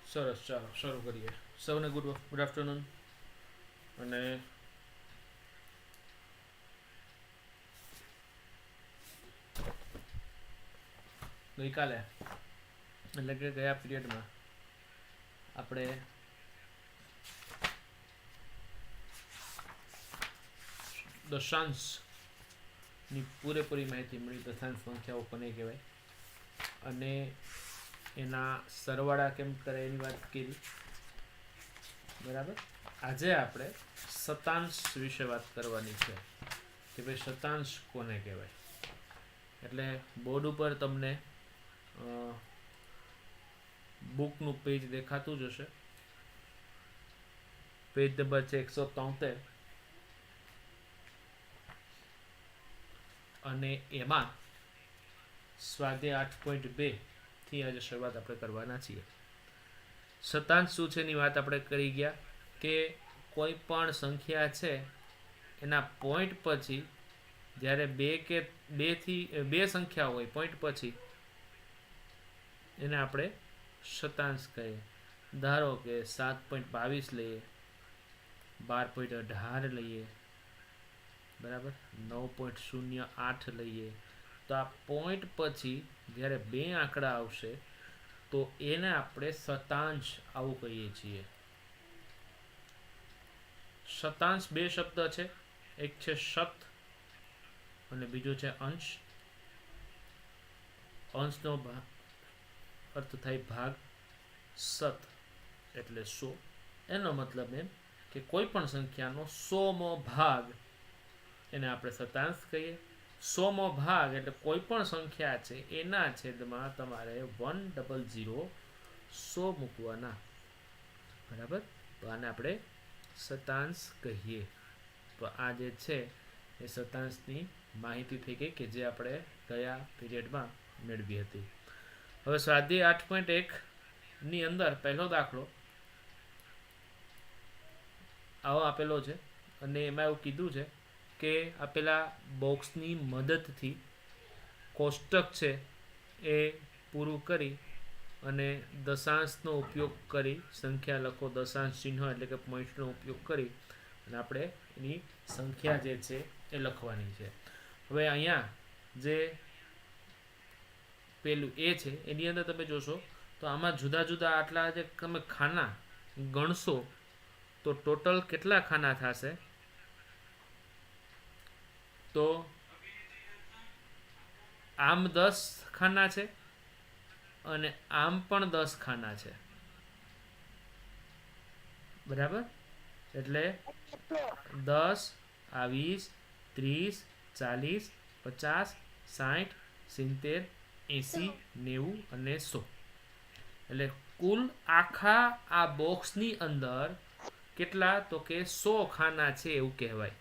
સરસ, ચાલો શરૂ કરીએ. સૌને ગુડ આફ્ટરનૂન. અને ગઈકાલે એટલે કે ગયા પીરિયડમાં આપણે દશાંશની પૂરેપૂરી માહિતી મળી. દશાંશ સંખ્યાઓ કોને કહેવાય અને એના સરવાળા કેમ કરે એની વાત કરી. બરાબર. આજે આપણે શતાંશ વિશે વાત કરવાની છે કે ભાઈ શતાંશ કોને કહેવાય. એટલે બોર્ડ ઉપર તમને બુકનું પેજ દેખાતું જ હશે. પેજ નંબર છે 173 અને એમાં સ્વાધ્યાય 8.2 થી આજે શરૂઆત આપણે કરવાના છીએ. શતાંશ શું છે એની વાત આપણે કરી ગયા કે કોઈ પણ સંખ્યા છે એના પોઈન્ટ પછી જ્યારે બે સંખ્યા હોય પોઈન્ટ પછી એને આપણે શતાંશ કહીએ. ધારો કે 7.22 લઈએ, 12.18 લઈએ, બરાબર, 9.08 લઈએ. તો આ પોઈન્ટ પછી જ્યારે બે આંકડા આવશે તો એને આપણે શતાંશ આવું કહીએ છીએ. શતાંશ બે શબ્દ છે, એક છે શત અને બીજો છે અંશ. અંશનો અર્થ થાય ભાગ, સત એટલે 100. એનો મતલબ એમ કે કોઈ પણ સંખ્યાનો 100મો ભાગ એને આપણે શતાંશ કહીએ. 100મો ભાગ એટલે કોઈ પણ સંખ્યા છે એના છેદમાં તમારે 100 મૂકવાના. બરાબર. તો આને આપણે શતાંશ કહીએ. તો આ જે છે એ શતાંશની માહિતી થઈ ગઈ કે જે આપણે ગયા પીરિયડમાં મેળવી હતી. હવે સ્વાધ્યાય 8.1 ની અંદર પહેલો દાખલો આવો આપેલો છે અને એમાં એવું કીધું છે કે આપેલા બોક્સની મદદથી કોષ્ટક છે એ પૂરું કરી અને દશાંશનો ઉપયોગ કરી સંખ્યા લખો. દશાંશ ચિહ્ન એટલે કે પોઈન્ટનો ઉપયોગ કરી અને આપણે એની સંખ્યા જે છે એ લખવાની છે. હવે અહીંયા જે પેલું એ છે એની અંદર તમે જોશો તો આમાં જુદા જુદા આટલા જે તમે ખાના ગણશો તો ટોટલ કેટલા ખાના થશે? તો આમ 10 ખાના છે અને આમ પણ 10 ખાના છે. બરાબર. એટલે 10 આ 20 30 40 50 60 70 80 90 અને 100. એટલે કુલ આખા આ બોક્સની અંદર કેટલા? તો કે 100 ખાના છે એવું કહેવાય.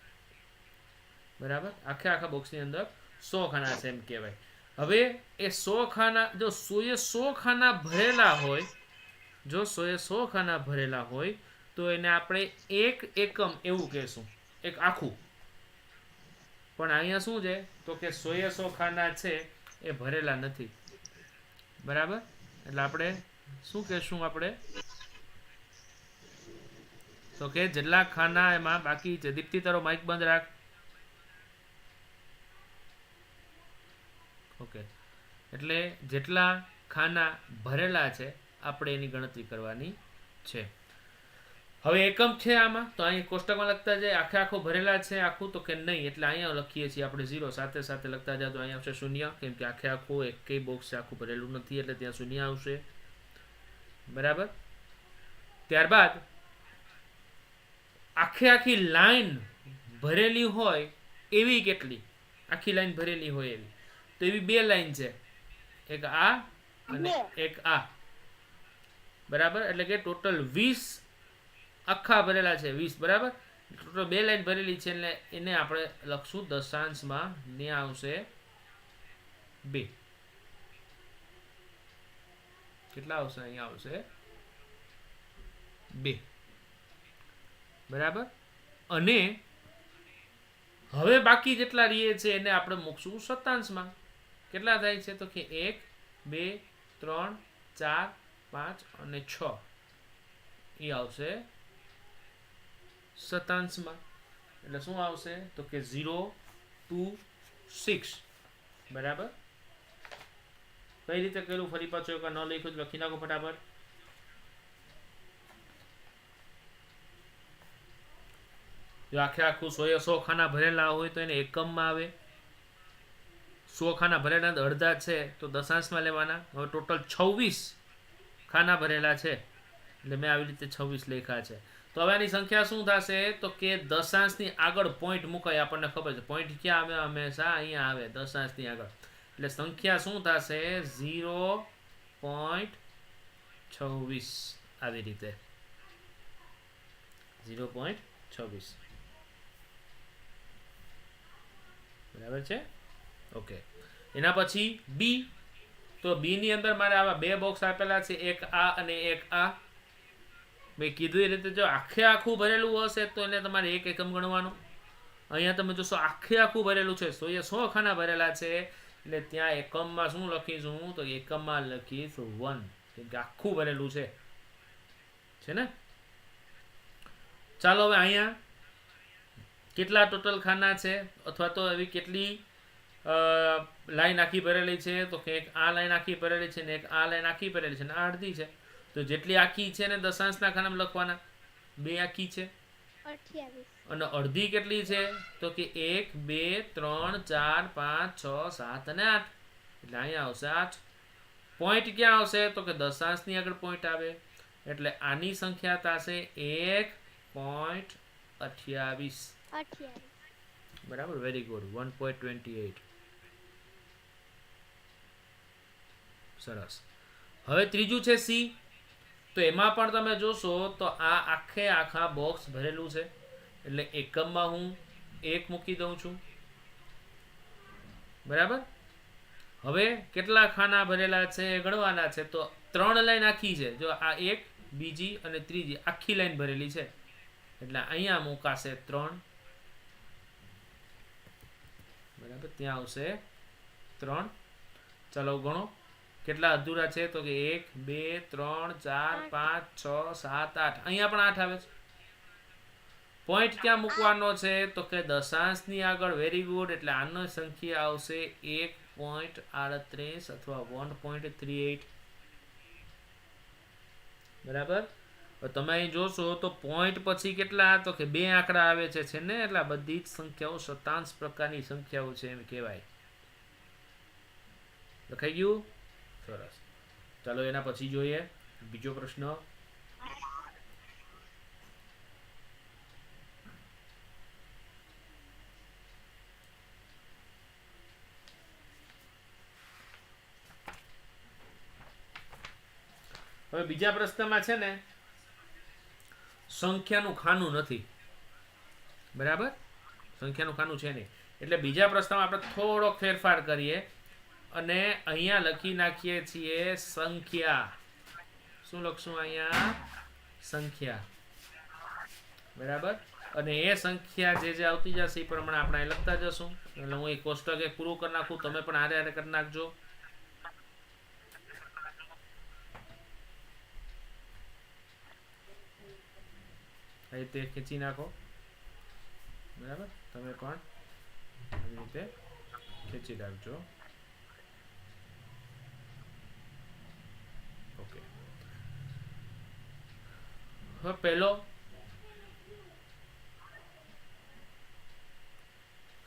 બરાબર. આખા બોક્સની અંદર 100 ખાના છે એમ કહેવાય. હવે એ 100 ખાના જો 100 ખાના ભરેલા હોય, જો 100 ખાના ભરેલા હોય તો એને આપણે એક એકમ એવું કહેશું, એક આખું. પણ અહીંયા શું છે તો કે 100 ખાના છે એ ભરેલા નથી. બરાબર. એટલે આપણે શું કહેશું? આપણે તો કે જેટલા ખાના એમાં બાકી છે. દીપ્તિ તારો માઇક બંધ રાખ. ઓકે. એટલે જેટલા ખાના ભરેલા છે આપણે એની ગણતરી કરવાની છે. હવે એકમ છે આમાં તો અહીં કોષ્ટકમાં લખતા જાય આખો ભરેલા છે આખું તો કે નહીં. એટલે અહીંયા લખીએ છીએ આપણે 0 સાથે સાથે લખતા જાય તો અહીંયા આવશે 0 કેમ કે આખું એકેય બોક્સ આખું ભરેલું નથી એટલે ત્યાં 0 આવશે. બરાબર. ત્યારબાદ આખી લાઈન ભરેલી હોય એવી કેટલી? આખી લાઈન ભરેલી હોય એવી તો એવી બે લાઈન છે, એક આ અને એક આ. બરાબર. એટલે કે ટોટલ 20 આખા ભરેલા છે 20. બરાબર. ટોટલ બે લાઈન ભરેલી છે એટલે એને આપણે લખશું દશાંશમાં ને આવશે 2. કેટલા આવશે? અહીંયા આવશે 2. બરાબર. અને હવે બાકી જેટલા રહીએ છે એને આપણે મૂકશું શતાંશમાં. કેટલા થાય છે તો કે 1 2 3 4 5 અને 6. એ આવશે શતાંશમાં. એટલે શું આવશે તો કે 026. બરાબર. કઈ રીતે કર્યું ફરી પાછું એક ન લખ્યું તો લખી નાખો ફટાફટ. જો આખે આખું 100 ખાના ભરેલા હોય તો એને એકમમાં આવે. 100 ખાના ભરેલા અડધા છે તો દશાંશમાં લેવાના. હવે ટોટલ 26 ખાના ભરેલા છે એટલે મેં આવી રીતે 26 લખ્યા છે. તો હવે આની સંખ્યા શું થશે તો કે દશાંશની આગળ પોઈન્ટ મુકાય. આપણને ખબર છે પોઈન્ટ ક્યાં આવે હંમેશા અહીંયા આવે દશાંશની આગળ. એટલે સંખ્યા શું થશે 0.26 આવી રીતે 0.26. બરાબર છે. ઓકે. એના પછી બી. તો બી ની અંદર મારે આવા બે બોક્સ આપેલા છે, એક આ અને એક આ. મેં કીધું એ રીતે જો આખે આખું ભરેલું હશે તો એને તમારે એક એકમ ગણવાનું. અહીંયા તમે જોશો આખે આખું ભરેલું છે 100 ખાના ભરેલા છે એટલે ત્યાં એકમમાં શું લખીશું તો એકમમાં લખીશ 1 કેમ કે આખું ભરેલું છે ને. ચાલો હવે અહીંયા કેટલા ટોટલ ખાના છે અથવા તો એવી કેટલી લાઈન આખી ભરેલી છે તો કે એક આ લાઈન આખી ભરેલી છે ને એક આ લાઈન આખી ભરેલી છે ને આ અડધી છે. તો જેટલી આખી છે ને દશાંશના ખાનામાં લખવાના. 2 આખી છે 28. અને અડધી કેટલી છે તો કે 1 2 3 4 5 6 7 અને 8. એટલે અહીંયા આવશે 8. પોઈન્ટ ક્યાં આવશે તો કે દશાંશની આગળ પોઈન્ટ આવે એટલે આની સંખ્યા થશે 1.28. બરાબર. Very good. 1.28. સરસ. હવે ત્રીજું છે સી. તો એમાં પણ તમે જોશો તો આ આખે આખા બોક્સ ભરેલું છે એટલે એકમમાં હું 1 મૂકી દઉં છું. બરાબર. હવે કેટલા ખાના ભરેલા છે એ ગણવાના છે. તો 3 લાઈન આખી છે. જો આ એક બીજી અને ત્રીજી આખી લાઈન ભરેલી છે એટલે અહીંયા મુકાશે 3. બરાબર. ત્યાં આવશે 3. ચાલો ગણો કેટલા અધૂરા છે તો કે 1 2 3 4 5 6 7 8. અહીંયા પણ 8 આવે છે. પોઈન્ટ ક્યાં મૂકવાનો છે તો કે દશાંશની આગળ. Very good. એટલે આનો સંખ્યા આવશે 1.38 અથવા 1.38. બરાબર. તમે અહીં જોશો તો પોઈન્ટ પછી કેટલા તો કે 2 આંકડા આવે છે ને. એટલે બધી જ સંખ્યાઓ શતાંશ પ્રકારની સંખ્યાઓ છે એમ કહેવાય. લખાઈ ગયું. સરસ. ચાલો એના પછી જોઈએ બીજો પ્રશ્ન. હવે બીજા પ્રશ્નમાં છે ને સંખ્યાનું ખાનું નથી. બરાબર. સંખ્યાનું ખાનું છે નહીં એટલે બીજા પ્રશ્નમાં આપણે થોડોક ફેરફાર કરીએ અને અહીંયા લખી નાખીએ છીએ સંખ્યા. શું લખશું અહીંયા સંખ્યા. બરાબર. અને એ સંખ્યા જે આવતી જશે એ પ્રમાણે આપણે લખતા જશું. એટલે હું એક કોષ્ટક એક પૂરું કરી નાખું. તમે પણ આરે કરી નાખજો. આ રીતે ખેંચી નાખો. બરાબર. તમે પણ આવી રીતે ખેંચી રાખજો. ઓકે. હવે પહેલો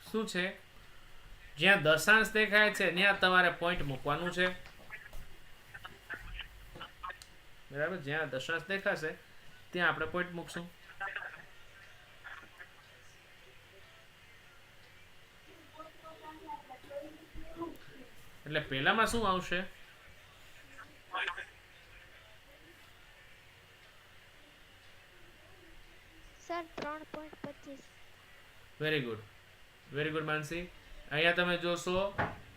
શું છે જ્યાં દશાંશ દેખાય છે ત્યાં તમારે પોઈન્ટ મૂકવાનું છે. બરાબર. જ્યાં દશાંશ દેખાશે ત્યાં આપણે પોઈન્ટ મૂકશું. એટલે પહેલામાં શું આવશે sir 3.25. Very good. Very good Mansi. અહીંયા તમે જોશો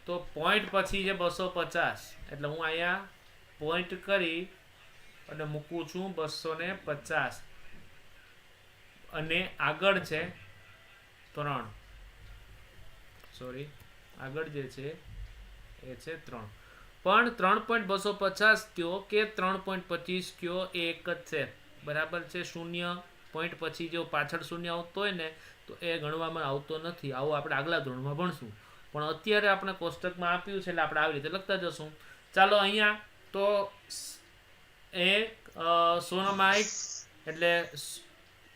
તો પોઈન્ટ પછી છે 250 એટલે હું અહીંયા પોઈન્ટ કરી અને મૂકું છું 250 અને આગળ છે 3. સોરી આગળ જે છે એ છે 3. પણ 3.250 કયો કે 3.25 કયો એ એક જ છે. બરાબર છે. શૂન્ય પોઈન્ટ પછી જો પાછળ શૂન્ય આવતો હોય ને તો એ ગણવામાં આવતો નથી. આવું આપણે આગલા ધોરણમાં ભણશું, પણ અત્યારે આપણે કોષ્ટકમાં આપ્યું છે એટલે આપણે આવી રીતે લખતા જશું. ચાલો અહીંયા તો એક સોનમાઇટ એટલે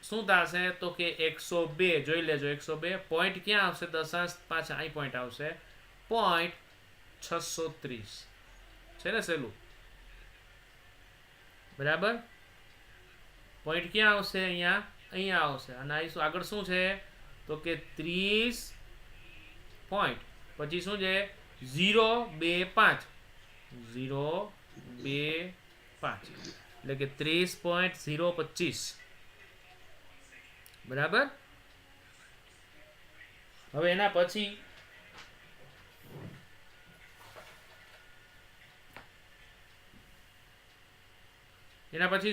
શું થશે તો કે 102. જોઈ લેજો 102. પોઈન્ટ ક્યાં આવશે? દશાંશ પાછા અહીં પોઈન્ટ આવશે. પોઈન્ટ 630 છે ને સહેલું? બરાબર. પોઈન્ટ ક્યાં આવશે? અહીંયા આવશે. અને અહીં આગળ શું છે તો કે 30 પોઈન્ટ પછી શું છે 025 એટલે કે 30.025. બરાબર. હવે એના પછી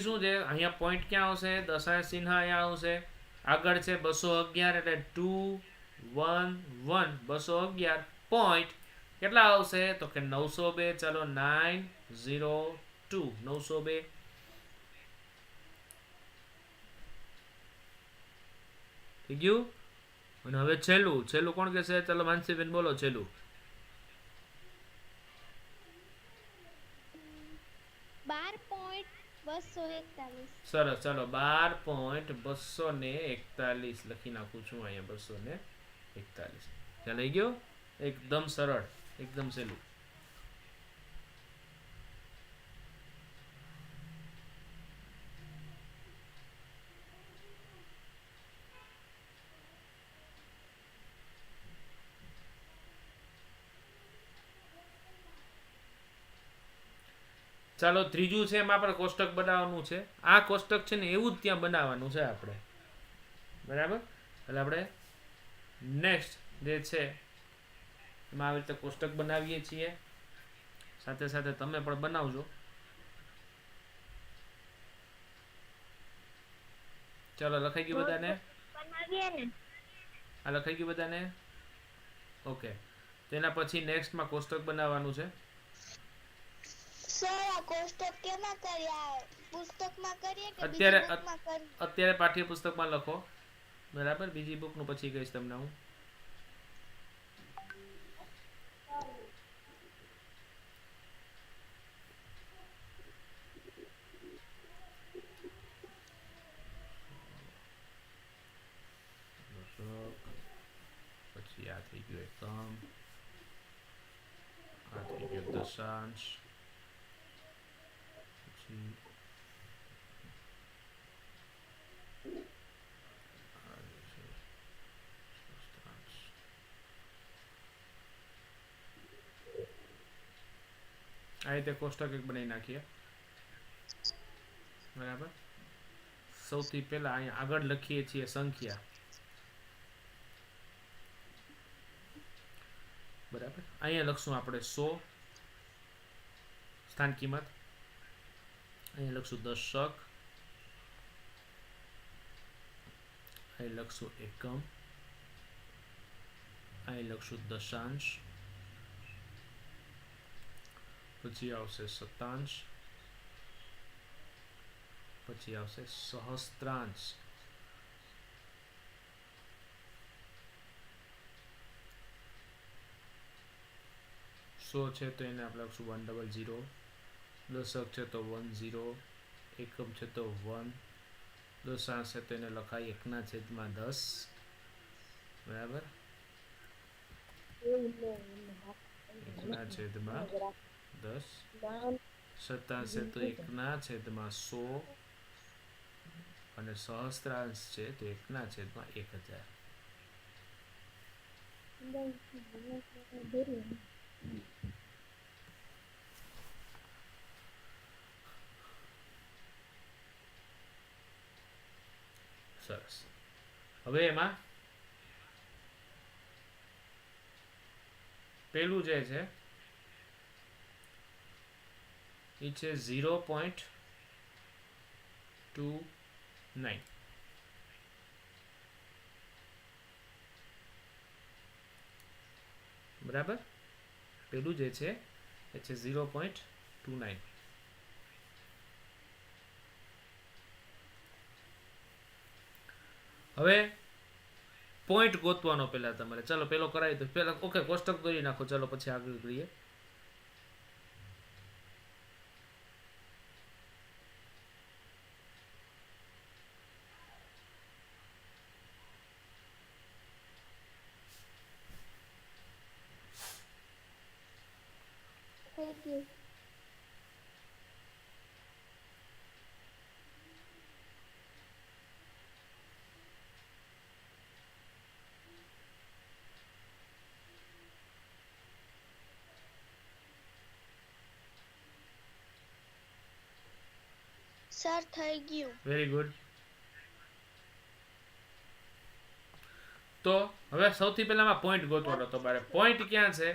શું છે? અહીંયા પોઈન્ટ ક્યાં આવશે? દશાંશ ચિહ્ન અહીંયા આવશે. આગળ છે 211 એટલે 211 211 પોઈન્ટ કેટલા આવશે તો કે 902. ચાલો 902 902 થઈ ગયું. અને હવે છેલ્લું કોણ કહેશે? ચાલો માનસીબેન બોલો છેલ્લું. 12.241. સરસ. ચાલો 12.241 લખી નાખું છું અહીંયા 241. ત્યાં લઈ ગયો. એકદમ સરળ, એકદમ સહેલું. ચાલો ત્રીજું છે, એમાં આપણે કોષ્ટક બનાવવાનું છે. આ કોષ્ટક છે ને એવું જ ત્યાં બનાવવાનું છે આપણે. બરાબર. એટલે આપણે નેક્સ્ટ જે છે એમાં આવી રીતે કોષ્ટક બનાવીએ છીએ. સાથે સાથે તમે પણ બનાવજો. ચાલો લખાઈ ગયું બધાને? આ લખાઈ ગયું બધાને? ઓકે. તેના પછી નેક્સ્ટમાં કોષ્ટક બનાવવાનું છે. અત્યારે પાઠ્યપુસ્તકમાં લખો. બરાબર. બીજી બુક નું પછી કહીશ તમને હું. પછી આ થઈ ગયું એકમ, આ થઈ ગયો દશાંશ, પછી આ રીતે કોષ્ટક એક બનાવી નાખીએ. બરાબર. સૌથી પહેલા અહીંયા આગળ લખીએ છીએ સંખ્યા. બરાબર. અહીંયા લખશું આપણે 100 સ્થાન કિંમત. અહીંયા લખશું દશક. અહીં લખશું એકમ. અહીં લખશું દશાંશ. પછી આવશે શતાંશ. પછી આવશે સહસ્ત્રાંશ. સો છે તો એને આપણે લખશું 100. દશક છે તો 10. એકમ છે તો 1. દશાંશ છે તો એને લખાય 1/10. બરાબર. 1/10. શતાંશ છે તો 1/100. અને સહસ્ત્રાંશ છે તો 1/1000. સરસ. હવે એમાં પેલું જે છે એ છે 0.29. બરાબર. પેલું જે છે એ છે 0.29. હવે પોઈન્ટ ગોતવાનો પહેલા તમારે. ચાલો પેલો કરાવી દો પહેલા. ઓકે, કોષ્ટક દોરી નાખો. ચાલો પછી આગળ કરીએ. થઈ ગયું. સર થઈ ગયું. Very good. તો હવે સૌથી પહેલામાં પોઈન્ટ ગોતવાનો તમારે. પોઈન્ટ ક્યાં છે?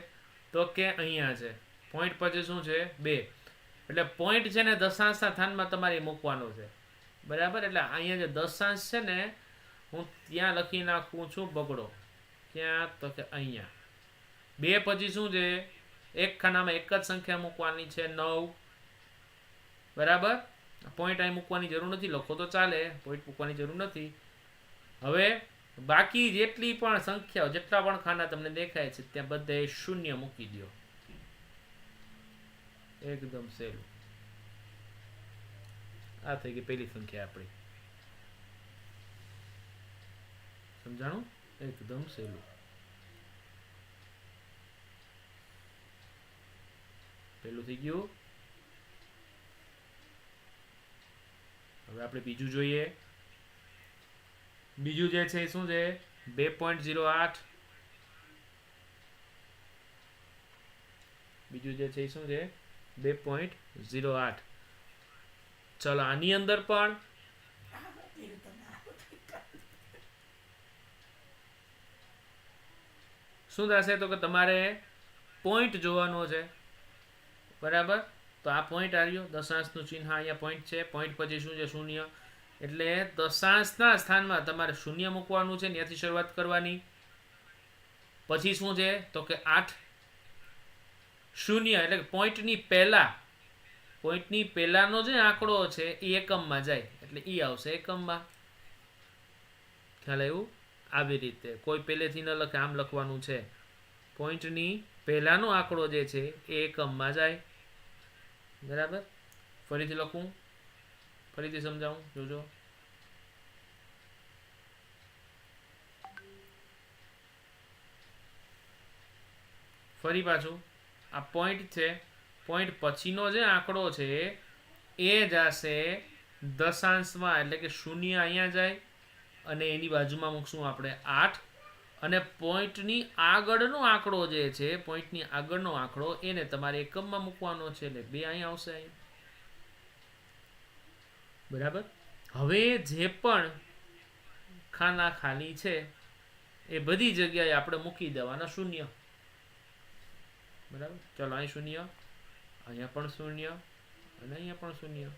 તો કે અહીંયા છે. પોઈન્ટ પછી શું છે? 2. એટલે પોઈન્ટ છે ને દશાંશના સ્થાનમાં તમારે મૂકવાનો છે. બરાબર? એટલે અહીંયા જે દશાંશ છે ને હું ત્યાં લખી નાખું છું બગડો. ક્યાં? તો કે અહીંયા. 2 પછી શું છે? એક ખાનામાં એક જ સંખ્યા મૂકવાની છે, 9. બરાબર? પોઈન્ટ અહીં મૂકવાની જરૂર નથી. લખો તો ચાલે, પોઈન્ટ મૂકવાની જરૂર નથી. હવે બાકી જેટલી પણ સંખ્યાઓ, જેટલા પણ ખાના તમને દેખાય છે ત્યાં બધે 0 મૂકી દો. એકદમ સહેલું. આ થઈ ગઈ પહેલી સંખ્યા આપણી. સમજાણું? એકદમ સહેલું. પહેલું થઈ ગયું. હવે આપણે બીજું જોઈએ. બીજું જે છે એ શું છે? 2.08. બીજું જે છે એ શું છે? 2.08. ચલો આની અંદર પણ શું થશે? તો કે તમારે પોઈન્ટ જોવાનો છે. બરાબર? તો આ પોઈન્ટ આવ્યો. દશાંશનું ચિહ્ન અહીંયા પોઈન્ટ છે. પોઈન્ટ પછી શું છે? 0. એટલે દશાંશના સ્થાનમાં તમારે 0 મૂકવાનું છે. ત્યાંથી શરૂઆત કરવાની. પછી શું છે? તો કે 8. 0 એટલે પોઈન્ટની પહેલા, પોઈન્ટની પહેલાનો જે આંકડો છે એ એકમમાં જાય એટલે એ આવશે એકમમાં. ખ્યાલ આવ્યું? આવી રીતે કોઈ પહેલેથી ન લખે, આમ લખવાનું છે. પોઈન્ટની પહેલાનો આંકડો જે છે એ એકમમાં જાય. બરાબર? ફરીથી લખું, ફરીથી સમજાવું, જોજો. ફરી પાછું આ પોઈન્ટ છે. પોઈન્ટ પછીનો જે આંકડો છે એ જશે દશાંશમાં, એટલે કે 0 અહીંયા જાય અને એની બાજુમાં મૂકશું આપણે 8. અને પોઈન્ટની આગળનો આંકડો જે છે, પોઈન્ટની આગળનો આંકડો એને તમારે એકમમાં મૂકવાનો છે એટલે 2 અહીંયા આવશે. અહીંયા બરાબર. હવે જે પણ ખાના ખાલી છે એ બધી જગ્યાએ આપણે મૂકી દેવાના 0. બરાબર? ચલો અહીં 0, અહીંયા પણ 0 અને અહીંયા પણ 0.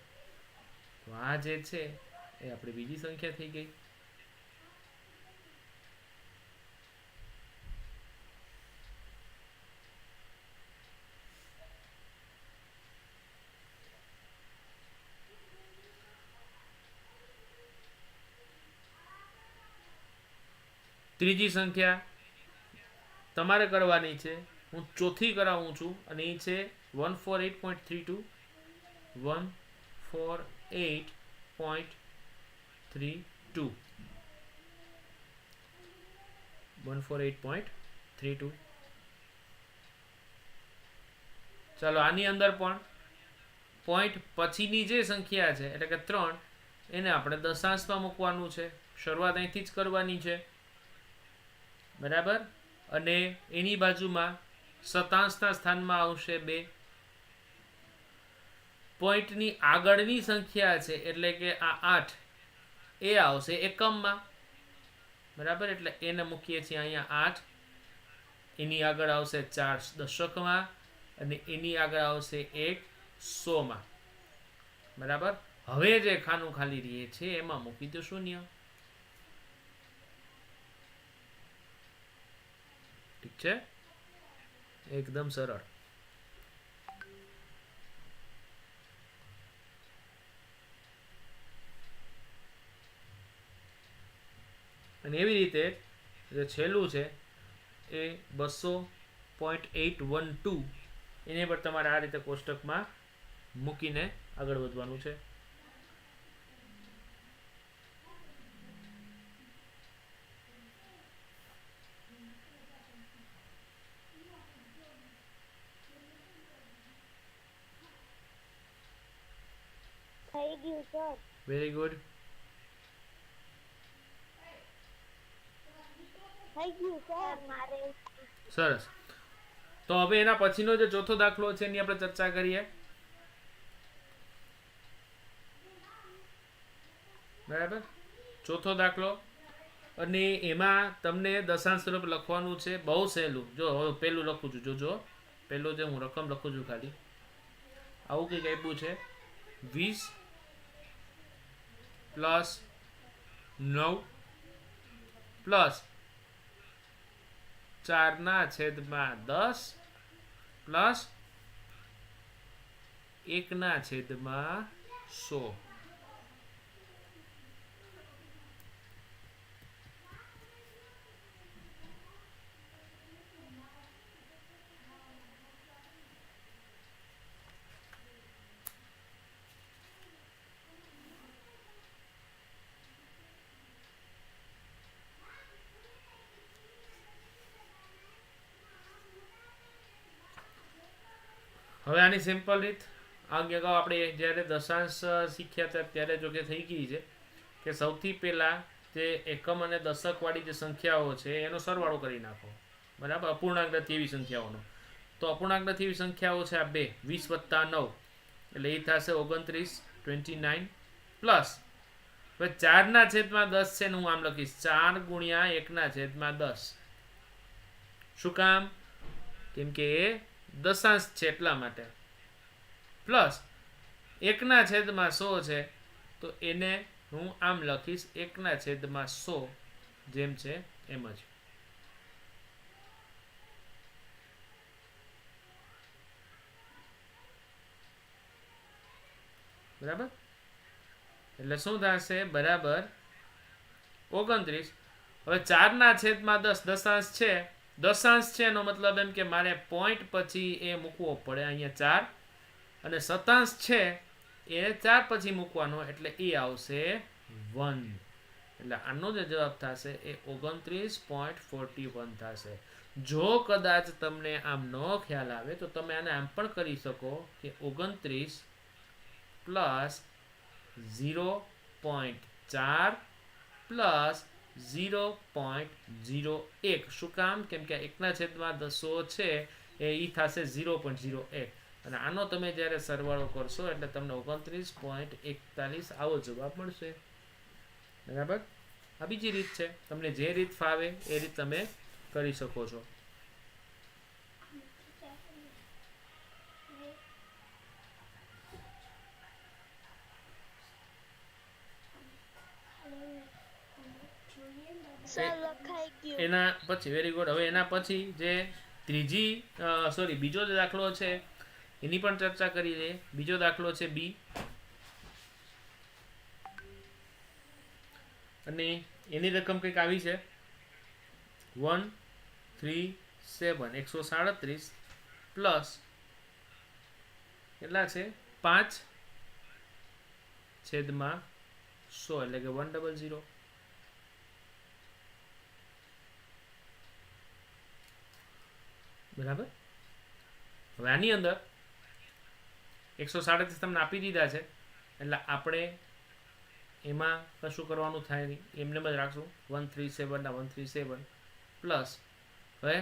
તો આ જે છે એ આપણી બીજી સંખ્યા થઈ ગઈ. ત્રીજી સંખ્યા તમારે કરવાની છે. હું ચોથી કરાવું છું અને એ છે 148.32. 148.32. 148.32. ચાલો આની અંદર પણ પોઈન્ટ પછીની જે સંખ્યા છે એટલે કે 3 એને આપણે દશાંશમાં મૂકવાનું છે. શરૂઆત અહીંથી જ કરવાની છે. બરાબર? અને એની બાજુમાં શતાંશના સ્થાનમાં આવશે 2. પોઈન્ટની આગળની સંખ્યા છે એટલે કે આ 8 એ આવશે એકમમાં. બરાબર? એટલે એને મૂકીએ છીએ અહીંયા 8. એની આગળ આવશે 4 દશકમાં અને એની આગળ આવશે 1 100માં. બરાબર? હવે જે ખાનું ખાલી રહે છે એમાં મૂકી દો 0. ઠીક છે? એકદમ સરળ. અને એવી રીતે જે છેલ્લું છે એ 200.812 એને પણ તમારે આ રીતે કોષ્ટકમાં મૂકીને આગળ વધવાનું છે. થઈ ગયું સર. Very good. થઈ ગયું સર મારે. સરસ. તો હવે એના પછીનો જે ચોથો દાખલો છે એની આપણે ચર્ચા કરીએ. બરાબર, ચોથો દાખલો, અને એમાં તમને દશાંશ સ્વરૂપ લખવાનું છે. બહુ સહેલું. જો હવે પેલું લખું છું, જોજો. પેલું જે હું રકમ લખું છું ખાલી આવું કંઈક આપ્યું છે. 20 પ્લસ 9 પ્લસ 4/10 પ્લસ 1/100. હવે આની સિમ્પલ રીત અગાઉ આપણે જ્યારે દશાંશ શીખ્યા હતા ત્યારે જો કે થઈ ગઈ છે કે સૌથી પહેલાં જે એકમ અને દશક વાળી જે સંખ્યાઓ છે એનો સરવાળો કરી નાખો. બરાબર, અપૂર્ણાંક નથી એવી સંખ્યાઓનો. તો અપૂર્ણાંક નથી એવી સંખ્યાઓ છે આ બે, 20 + 9 એટલે એ થશે 29, 29 પ્લસ હવે 4/10 છે ને હું આમ લખીશ 4 × 1/10. શું કામ? કેમ કે એ દશાંશ છે એટલા માટે. પ્લસ 1/100 છે તો એને હું આમ લખીશ 1/100 જેમ છે એમ જ. બરાબર, એટલે શું થશે? બરાબર 29. હવે 4/10 દશાંશ છે. દશાંશ છે એનો મતલબ એમ કે મારે પોઈન્ટ પછી એ મૂકવો પડે. અહીંયા 4 અને શતાંશ છે એ 4 પછી મૂકવાનો એટલે એ આવશે 1. એટલે આનો જે જવાબ થશે એ 29.41 થશે. જો કદાચ તમને આમ ન ખ્યાલ આવે તો તમે આને આમ પણ કરી શકો કે 29 પ્લસ 0.4 પ્લસ 0.01. શું કામ? કેમ કે 1/100 છે એ થશે 0.01 અને આનો તમે જ્યારે સરવાળો કરશો એટલે તમને 29.41 આવો જવાબ મળશે. બરાબર, આ બીજી રીત છે. તમને જે રીત ફાવે એ રીત તમે કરી શકો છો. એના પછી વેરી ગુડ. હવે એના પછી જે બીજો જે દાખલો છે એની પણ ચર્ચા કરી લઈએ. બીજો દાખલો છે બી, અને એની રકમ કંઈક આવી છે 137 137 પ્લસ કેટલા છે 5/100 એટલે કે 100. બરાબર, હવે આની અંદર 137 તમને આપી દીધા છે એટલે આપણે એમાં કશું કરવાનું થાય નહીં, એમને જ રાખશું 137 પ્લસ હવે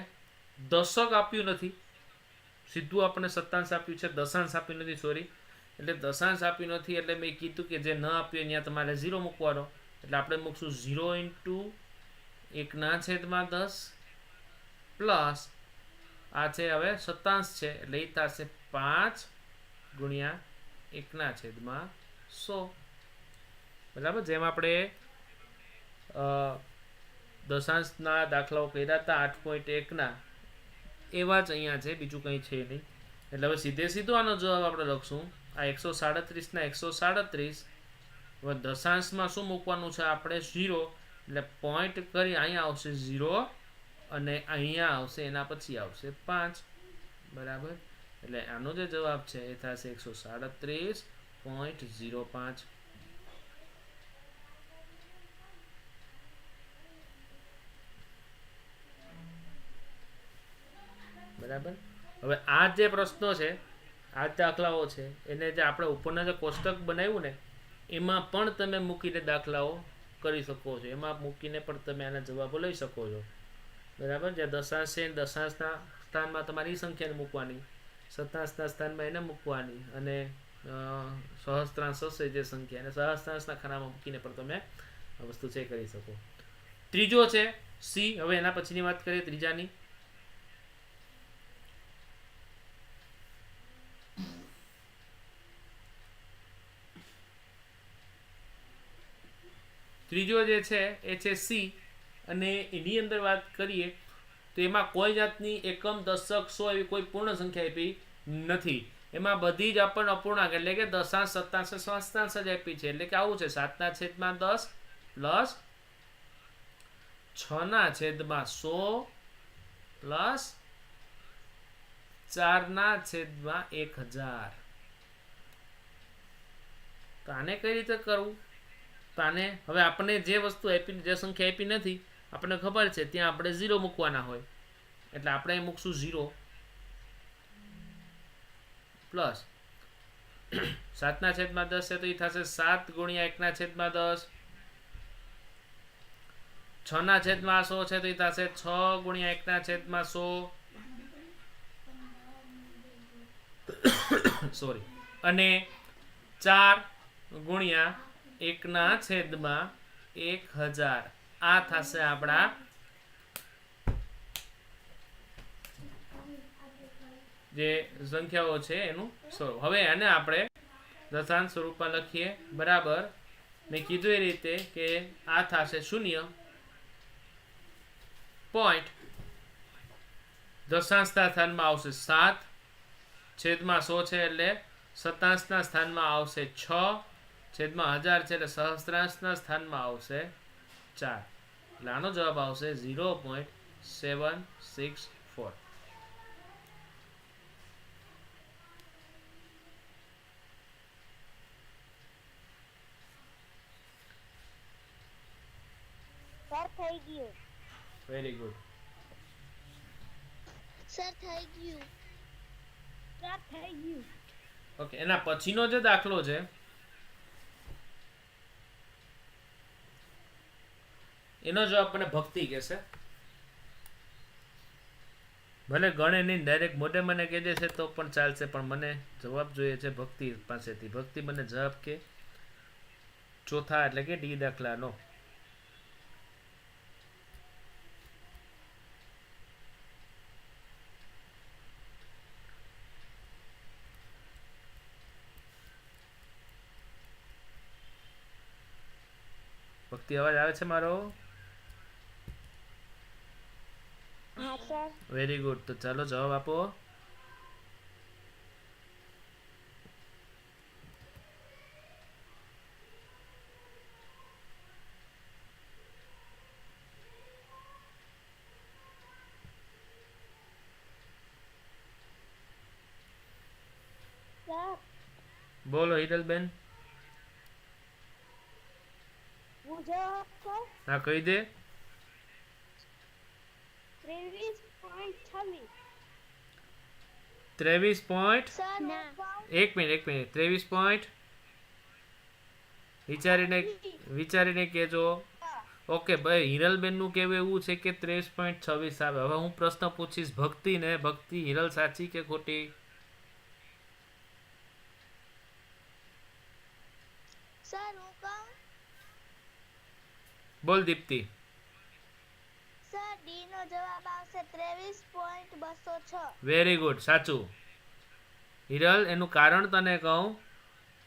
દશક આપ્યું નથી, સીધું આપણને શતાંશ આપ્યું છે, દશાંશ આપ્યું નથી. સોરી, એટલે દશાંશ આપ્યું નથી એટલે મેં કીધું કે જે ન આપ્યું ત્યાં તમારે 0 મૂકવાનો. એટલે આપણે મૂકશું 0 × 1/10 પ્લસ આ છે હવે શતાંશ છે એટલે એ થશે 5 × 1/100. બરાબર, જેમ આપણે દશાંશના દાખલાઓ કર્યા હતા 8.1 એવા જ અહીંયા છે, બીજું કંઈ છે નહીં. એટલે હવે સીધો આનો જવાબ આપણે લખશું. આ 137 હવે દશાંશમાં શું મૂકવાનું છે આપણે 0, એટલે પોઈન્ટ કરી અહીંયા આવશે 0 અને અહીંયા આવશે એના પછી આવશે 5 બરાબર. એટલે આનો જે જવાબ છે એ થશે 137.05. બરાબર. હવે આ જે પ્રશ્નો છે, આ દાખલાઓ છે, એને જે આપણે ઉપરના જે કોષ્ટક બનાવ્યું ને એમાં પણ તમે મૂકીને દાખલાઓ કરી શકો છો. એમાં મૂકીને પણ તમે આના જવાબો લઈ શકો છો. બરાબર. જે દશાંશ છે દશાંશના સ્થાનમાં તમારી સંખ્યાને મૂકવાની, શતાંશના સ્થાનમાં એને મૂકવાની અને સહસ્ત્રાંશ હશે જે સંખ્યા એને સહસ્ત્રાંશના ખાનામાં મૂકીને પણ તમે આ વસ્તુ છે કરી શકો. ત્રીજો છે સી. હવે એના પછીની વાત કરીએ ત્રીજાની. ત્રીજો જે છે એ છે સી અને એની અંદર વાત કરીએ તો એમાં કોઈ જાતની એકમ દશક સો એવી કોઈ પૂર્ણ સંખ્યા આપી નથી. એમાં બધી જ આપણને અપૂર્ણાંક એટલે કે દશાંશ સત્તાંશ સહસ્ત્રાંશ જ આપી છે. એટલે કે આવું છે 7/10 પ્લસ 6/100 પ્લસ 4/1000. તો આને કઈ રીતે કરવું? તો આને હવે આપણને જે વસ્તુ આપી જે સંખ્યા આપી નથી આપણને ખબર છે ત્યાં આપણે 0 મૂકવાના હોય એટલે આપણે અહીં મૂકશું 0 પ્લસ 7/10 છે તો એ થશે 7 × 1/10. 6/100 છે તો એ થશે 6 × 1/100 સોરી અને 4 × 1/1000 આ થશે આપણા જે સંખ્યાઓ છે એનું સ્વરૂપ. હવે આને આપણે દશાંશ સ્વરૂપમાં લખીએ. બરાબર. મેં કીધું એ રીતે કે આ થશે 0 પોઈન્ટ દશાંશના સ્થાનમાં આવશે 7/100 છે એટલે શતાંશના સ્થાનમાં આવશે 6/1000 છે એટલે સહસ્ત્રાંશના સ્થાનમાં આવશે 4. એટલે આનો જવાબ આવશે 0.764. સર થઈ ગયું. Very good. સર થઈ ગયું. સર થઈ ગયું. ઓકે. એના પછીનો જે દાખલો છે એનો જવાબ મને ભક્તિ કહેશે. ભલે ગણે નહીં ડાયરેક્ટ મોઢે મને કહે છે તો પણ ચાલશે પણ મને જવાબ જોઈએ છે ભક્તિ પાસેથી. ભક્તિ મને જવાબ કે ચોથા એટલે કે ડી દાખલાનો. ભક્તિ અવાજ આવે છે મારો? હા સર. Very good. તો ચાલો જવાબ આપો. સર બોલો હિરલબેન. હું જવાબ કહું. હા કહી દે. 23.26. 23 પોઈન્ટ સર ના. એક મિનિટ 23 પોઈન્ટ વિચારીને કહેજો. ઓકે ભાઈ હિરલબેન નું કહેવું એવું છે કે 23.26 આવે. હવે હું પ્રશ્ન પૂછીશ ભક્તિને. ભક્તિ હિરલ સાચી કે ખોટી? સર હું કહું. બોલ દીપ્તિ. સર ડી નો જવાબ આવશે 23.206. Very good. સાચું. હિરલ એનું કારણ તને કહું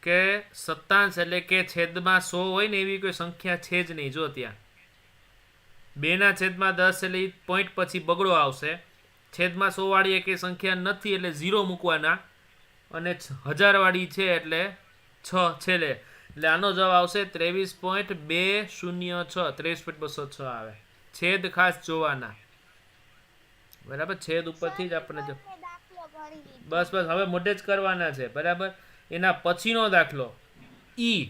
કે સત્તાંશ એટલે કે છેદમાં 100 હોય ને એવી કોઈ સંખ્યા છે જ નહીં. જો ત્યાં 2/10 એટલે પોઈન્ટ પછી બગડો આવશે. છેદમાં 100 વાળી એક સંખ્યા નથી એટલે 0 મૂકવાના અને 1000 વાળી છે એટલે 6 છેલ્લે એટલે આનો જવાબ આવશે 23.206 23.206 આવે. છેદ ખાસ જોવાના, બરાબર. છેદ ઉપરથી જ આપણને જો મેં દાખલો ગણી લીધો. બસ બસ હવે મોઢે જ કરવાના છે, બરાબર. એના પછીનો દાખલો ઈ.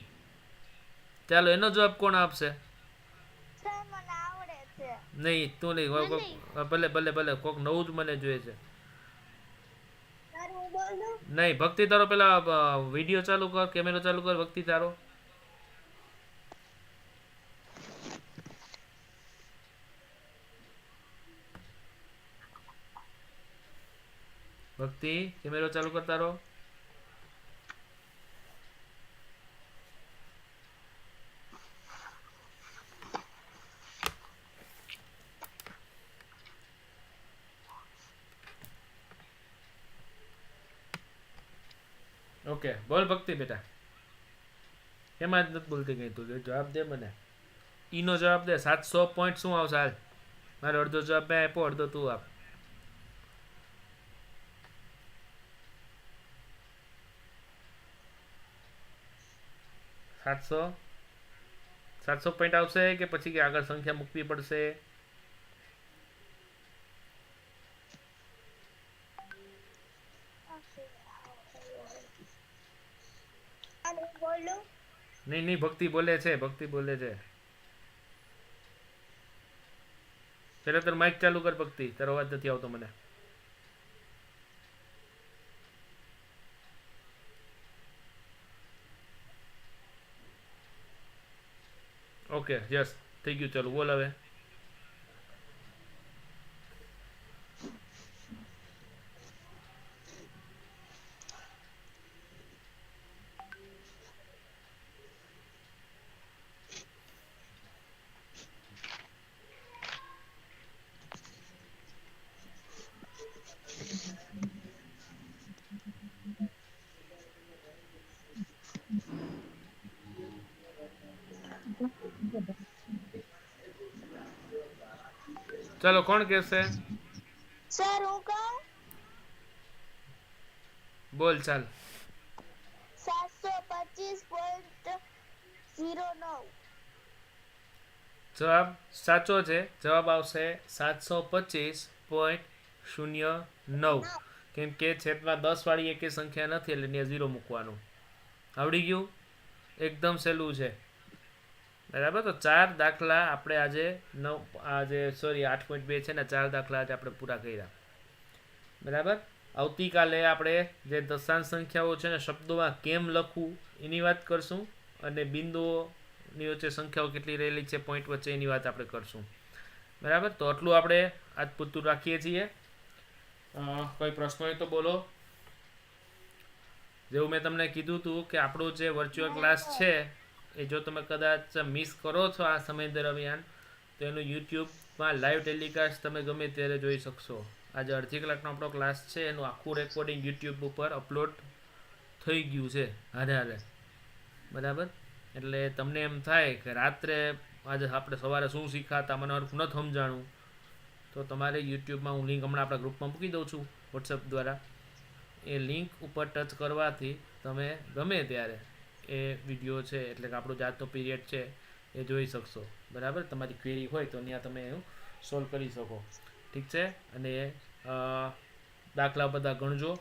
ચાલો એનો જવાબ કોણ આપશે? સર મને આવડે છે. નહીં તું નહીં, ભલે ભલે ભલે કોક નવું જ મને જોઈએ છે. સર હું બોલું? નહીં, ભક્તિ તારો પેલા વિડીયો ચાલુ કર, કેમેરો ચાલુ કર ભક્તિ તારો. ભક્તિ કેમેરો ચાલુ કર તારો. ઓકે બોલ ભક્તિ બેટા. એમાં જ નથી બોલતી કઈ તું, જવાબ દે મને. ઈનો જવાબ દે. 700 પોઈન્ટ શું આવશે હાલ? મારો અડધો જવાબ મેં આપ્યો, અડધો તું આપ. 700 પોઈન્ટ આવશે કે પછી કે આગળ સંખ્યા મૂકવી પડશે? સર હું બોલું? નહીં નહીં, ભક્તિ બોલે છે, ભક્તિ બોલે છે. પેલા તાર માઇક ચાલુ કર ભક્તિ, તારો અવાજ નથી આવતો મને. ઓકે યસ થઈ ગયું. ચાલો બોલ હવે. ચાલો કોણ કહેશે? સર હું કહું? બોલ ચાલ. 725.09. જવાબ સાચો છે. જવાબ આવશે 725.09. કેમ કે છેદમાં 10 વાળી એકે સંખ્યા નથી એટલે ત્યાં 0 મૂકવાનું. આવડી ગયું? એકદમ સહેલું છે, બરાબર. તો 4 દાખલા આપણે આજે 8.2 છે ને 4 દાખલા આજે આપણે પૂરા કર્યા, બરાબર. આવતીકાલે આપણે જે દશાંશ સંખ્યાઓ છે ને શબ્દોમાં કેમ લખવું એની વાત કરશું, અને બિંદુઓની વચ્ચે સંખ્યાઓ કેટલી રહેલી છે પોઈન્ટ વચ્ચે એની વાત આપણે કરશું, બરાબર. તો આટલું આપણે આજ પૂરતું રાખીએ છીએ. કોઈ પ્રશ્ન હોય તો બોલો. જેવું મેં તમને કીધું હતું કે આપણો જે વર્ચ્યુઅલ ક્લાસ છે એ જો તમે કદાચ મિસ કરો છો આ સમય દરમિયાન તો એનું યુટ્યુબમાં લાઈવ ટેલિકાસ્ટ તમે ગમે ત્યારે જોઈ શકશો. આજે અડધી કલાકનો આપણો ક્લાસ છે એનું આખું રેકોર્ડિંગ યુટ્યુબ ઉપર અપલોડ થઈ ગયું છે હારે, બરાબર. એટલે તમને એમ થાય કે રાત્રે આજે આપણે સવારે શું શીખાતા મને હરખું નથી સમજાણું, તો તમારે યુટ્યુબમાં હું લિંક હમણાં આપણા ગ્રુપમાં મૂકી દઉં છું વોટ્સએપ દ્વારા. એ લિંક ઉપર ટચ કરવાથી તમે ગમે ત્યારે એ વિડીયો છે એટલે કે આપણો જાતનો પીરિયડ છે એ જોઈ શકશો, બરાબર. તમારી ક્વેરી હોય તો ત્યાં તમે એનું સોલ્વ કરી શકો, ઠીક છે. અને દાખલા બધા ગણજો.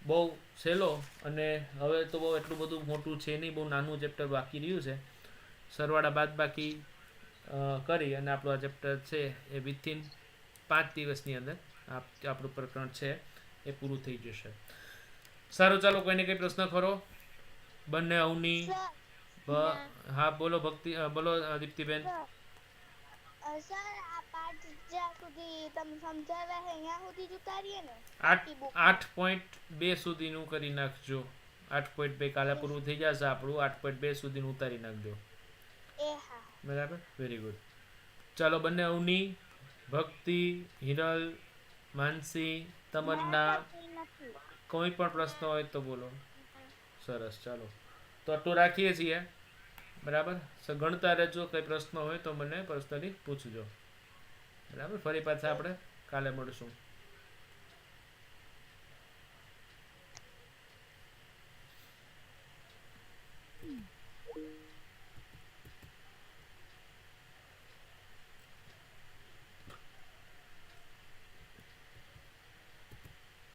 બહુ સહેલો, અને હવે તો બહુ એટલું બધું મોટું છે નહીં, બહુ નાનું ચેપ્ટર બાકી રહ્યું છે. સરવાળા બાદ બાકી કરી અને આપણું આ ચેપ્ટર છે એ વિથિન 5 દિવસની અંદર આપણું પ્રકરણ છે એ પૂરું થઈ જશે. સારું ચાલો, કોઈને કંઈ પ્રશ્ન ખરો? બંને અવની. હા બોલો ભક્તિ, બોલો દીપ્તિબેન. સર આ પાઠ જ્યાં સુધી તમે સમજાવ્યા છે ત્યાં સુધી જ ઉતારીએ ને? 8.2 સુધીનું કરી નાખજો. 8.2 કાલે પૂરું થઈ જશે આપણું. 8.2 સુધીનું ઉતારી નાખજો, બરાબર. Very good. ચાલો બંને અવની, ભક્તિ, હિરલ, માનસી, તમન્ના, કોઈ પણ પ્રશ્ન હોય તો બોલો. સરસ, ચાલો તો આટલું રાખીએ છીએ, બરાબર. ગણતા રહેજો. કંઈ પ્રશ્ન હોય તો મને પર્સનલી પૂછજો, બરાબર. ફરી પાછા આપણે કાલે મળશું.